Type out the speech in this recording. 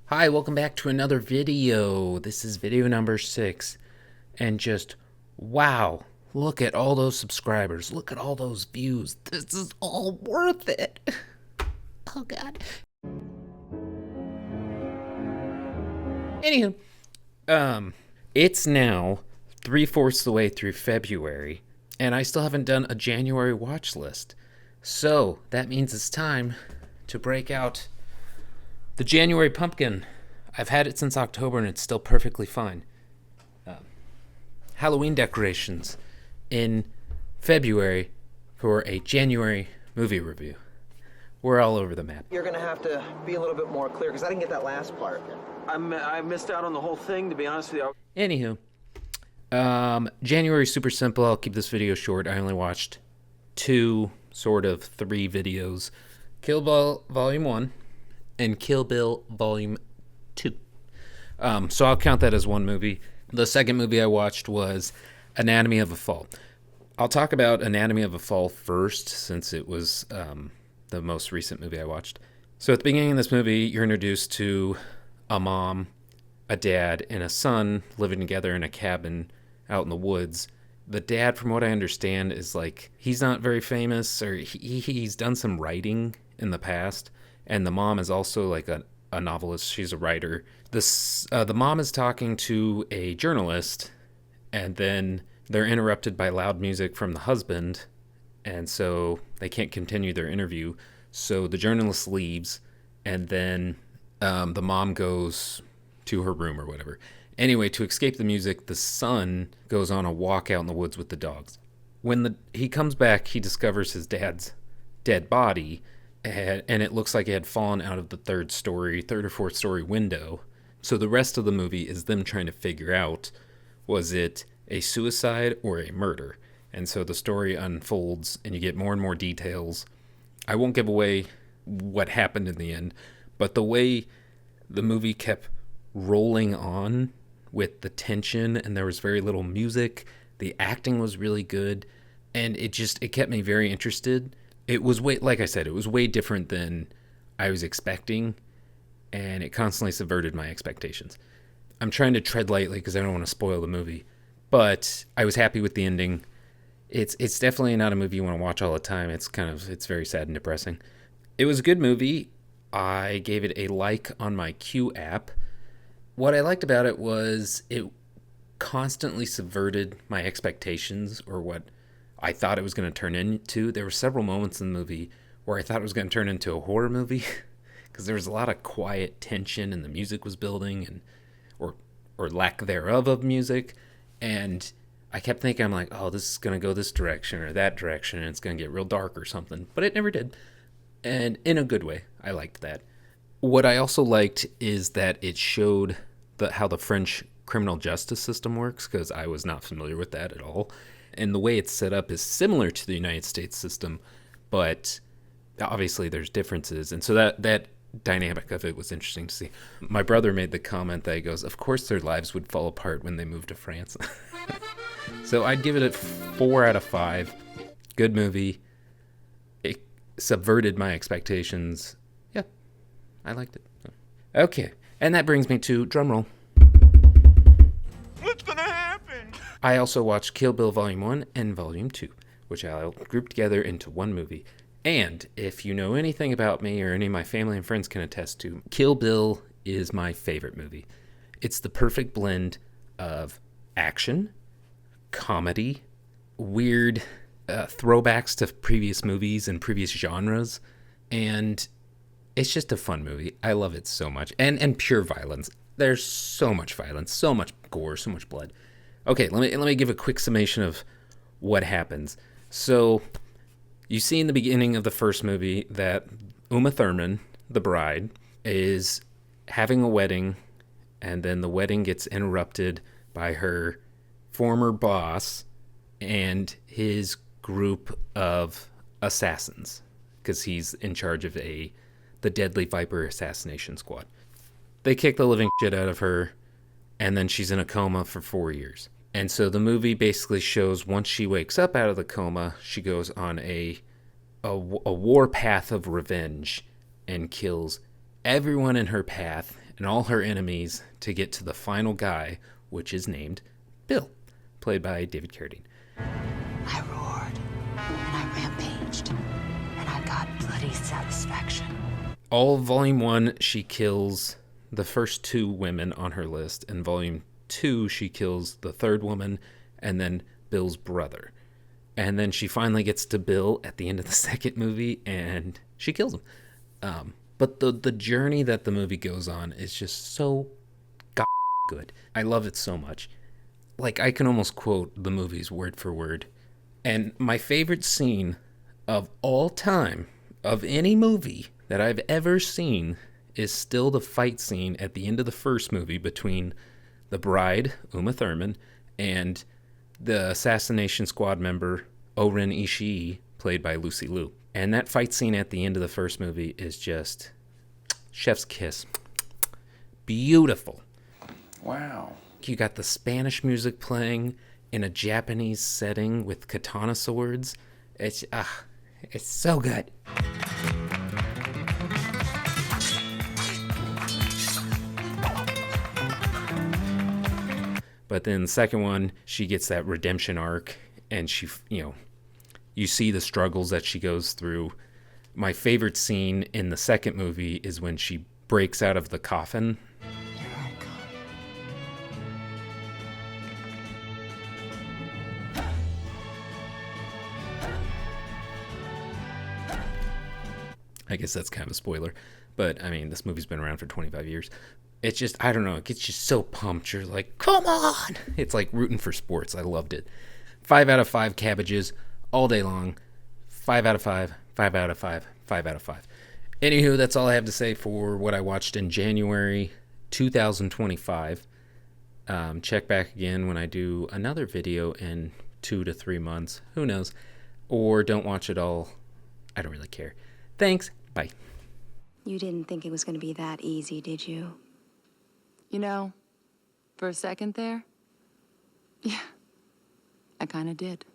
Hi, welcome back to another video. This is video number 6. And just, wow, look at all those subscribers. Look at all those views. This is all worth it. Oh, God. Anywho, it's now 3/4 the way through February, and I still haven't done a January watch list. So, that means it's time to break out the January pumpkin. I've had it since October and it's still perfectly fine. Halloween decorations in February for a January movie review. We're all over the map. You're gonna have to be a little bit more clear because I didn't get that last part. I missed out on the whole thing, to be honest with you. Anywho, January's super simple. I'll keep this video short. I only watched 3 videos. Kill Bill Volume 1 and Kill Bill Volume 2. So I'll count that as one movie. The second movie I watched was Anatomy of a Fall. I'll talk about Anatomy of a Fall first, since it was the most recent movie I watched. So at the beginning of this movie, you're introduced to a mom, a dad, and a son living together in a cabin out in the woods. The dad, from what I understand, is like, he's not very famous, or he's done some writing in the past. And the mom is also like a novelist. She's a writer. The mom is talking to a journalist, and then they're interrupted by loud music from the husband, and so they can't continue their interview. So the journalist leaves, and then the mom goes to her room or whatever. Anyway, to escape the music, the son goes on a walk out in the woods with the dogs. When he comes back, he discovers his dad's dead body, and it looks like it had fallen out of the third or fourth story window. So the rest of the movie is them trying to figure out, was it a suicide or a murder? And so the story unfolds, and you get more and more details. I won't give away what happened in the end, but the way the movie kept rolling on with the tension, and there was very little music, the acting was really good, and it kept me very interested. It was like I said, it was way different than I was expecting, and it constantly subverted my expectations. I'm trying to tread lightly because I don't want to spoil the movie, but I was happy with the ending. It's definitely not a movie you want to watch all the time. It's very sad and depressing. It was a good movie. I gave it a like on my Q app. What I liked about it was it constantly subverted my expectations, or what I thought it was going to turn into. There were several moments in the movie where I thought it was going to turn into a horror movie because there was a lot of quiet tension and the music was building, and or lack thereof of music. And I kept thinking, I'm like, oh, this is going to go this direction or that direction, and it's going to get real dark or something. But it never did. And in a good way. I liked that. What I also liked is that it showed how the French criminal justice system works, because I was not familiar with that at all. And the way it's set up is similar to the United States system, but obviously there's differences. And so that dynamic of it was interesting to see. My brother made the comment that he goes, of course their lives would fall apart when they moved to France. So I'd give it a 4 out of 5. Good movie. It subverted my expectations. Yeah, I liked it. Okay, and that brings me to drumroll. What's gonna happen? I also watched Kill Bill Volume 1 and Volume 2, which I'll group together into one movie. And if you know anything about me, or any of my family and friends can attest to, Kill Bill is my favorite movie. It's the perfect blend of action, comedy, weird throwbacks to previous movies and previous genres, and it's just a fun movie. I love it so much. And pure violence. There's so much violence, so much gore, so much blood. Okay, let me give a quick summation of what happens. So you see in the beginning of the first movie that Uma Thurman, the bride, is having a wedding, and then the wedding gets interrupted by her former boss and his group of assassins, because he's in charge of the Deadly Viper assassination squad. They kick the living shit out of her, and then she's in a coma for 4 years. And so the movie basically shows, once she wakes up out of the coma, she goes on a war path of revenge and kills everyone in her path and all her enemies to get to the final guy, which is named Bill, played by David Carradine. I roared, and I rampaged, and I got bloody satisfaction. All of Volume 1, she kills the first 2 women on her list. In Volume 2, she kills the 3rd woman and then Bill's brother. And then she finally gets to Bill at the end of the 2nd movie, and she kills him. But the journey that the movie goes on is just so good. I love it so much. Like, I can almost quote the movies word for word. And my favorite scene of all time, of any movie that I've ever seen, is still the fight scene at the end of the first movie between the bride, Uma Thurman, and the assassination squad member, Oren Ishii, played by Lucy Liu. And that fight scene at the end of the first movie is just chef's kiss. Beautiful. Wow. You got the Spanish music playing in a Japanese setting with katana swords. It's so good. But then the second one, she gets that redemption arc, and she, you see the struggles that she goes through. My favorite scene in the second movie is when she breaks out of the coffin. Here I come. I guess that's kind of a spoiler, but I mean, this movie's been around for 25 years. It's just, I don't know, it gets you so pumped. You're like, come on! It's like rooting for sports. I loved it. 5 out of 5 cabbages all day long. 5 out of 5, 5 out of 5, 5 out of 5. Anywho, that's all I have to say for what I watched in January 2025. Check back again when I do another video in 2 to 3 months. Who knows? Or don't watch it all. I don't really care. Thanks. Bye. You didn't think it was going to be that easy, did you? You know, for a second there, yeah, I kind of did.